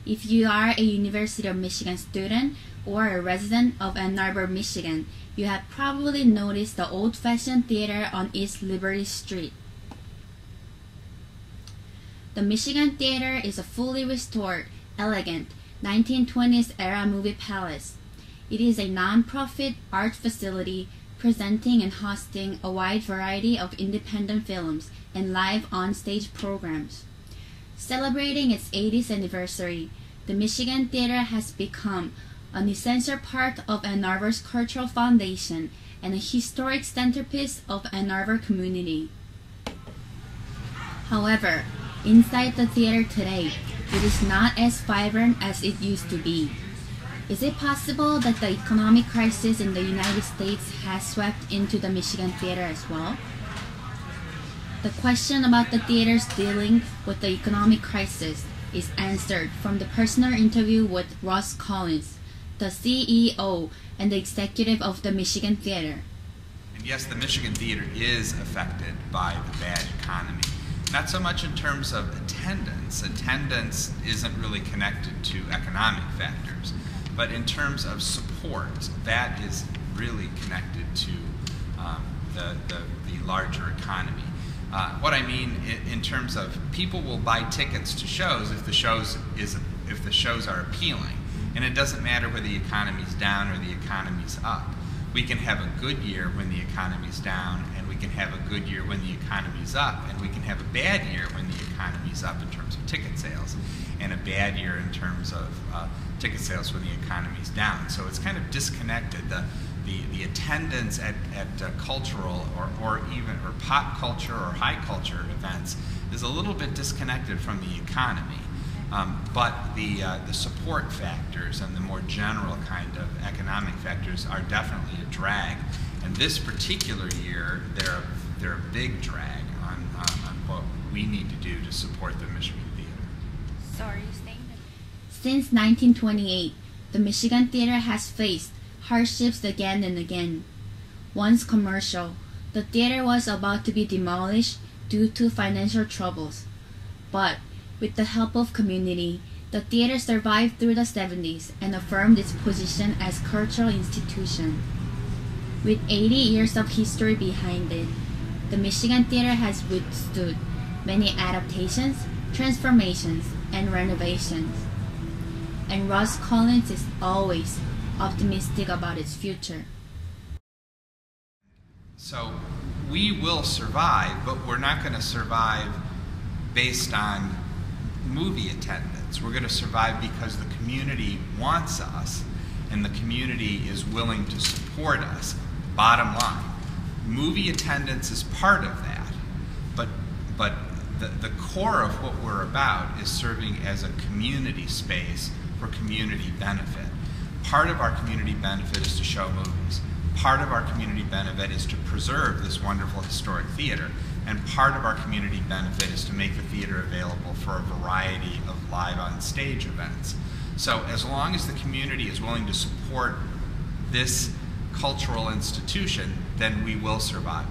If you are a University of Michigan student or a resident of Ann Arbor, Michigan, you have probably noticed the old-fashioned theater on East Liberty Street. The Michigan Theater is a fully restored, elegant, 1920s era movie palace. It is a non-profit art facility presenting and hosting a wide variety of independent films and live on-stage programs. Celebrating its 80th anniversary, the Michigan Theater has become an essential part of Ann Arbor's cultural foundation and a historic centerpiece of Ann Arbor community. However, inside the theater today, it is not as vibrant as it used to be. Is it possible that the economic crisis in the United States has swept into the Michigan Theater as well? The question about the theater's dealing with the economic crisis is answered from the personal interview with Russ Collins, the CEO and the executive of the Michigan Theater. And yes, the Michigan Theater is affected by the bad economy. Not so much in terms of attendance. Attendance isn't really connected to economic factors. But in terms of support, that is really connected to the larger economy. What I mean in terms of people will buy tickets to shows if the shows are appealing. And it doesn't matter whether the economy's down or the economy's up. We can have a good year when the economy's down, and we can have a good year when the economy's up, and we can have a bad year when the economy's up in terms of ticket sales, and a bad year in terms of ticket sales when the economy's down. So it's kind of disconnected. The attendance at cultural or pop culture or high culture events is a little bit disconnected from the economy. But the support factors and the more general kind of economic factors are definitely a drag. And this particular year, they're a big drag on what we need to do to support the Michigan Theater. So are you saying that since 1928, the Michigan Theater has faced hardships again and again? Once commercial, the theater was about to be demolished due to financial troubles. But with the help of community, the theater survived through the 70s and affirmed its position as a cultural institution. With 80 years of history behind it, the Michigan Theater has withstood many adaptations, transformations, and renovations. And Russ Collins is always optimistic about its future. So we will survive, but we're not going to survive based on movie attendance. We're going to survive because the community wants us and the community is willing to support us. Bottom line, movie attendance is part of that, but the core of what we're about is serving as a community space for community benefit. Part of our community benefit is to show movies. Part of our community benefit is to preserve this wonderful historic theater. And part of our community benefit is to make the theater available for a variety of live on stage events. So as long as the community is willing to support this cultural institution, then we will survive.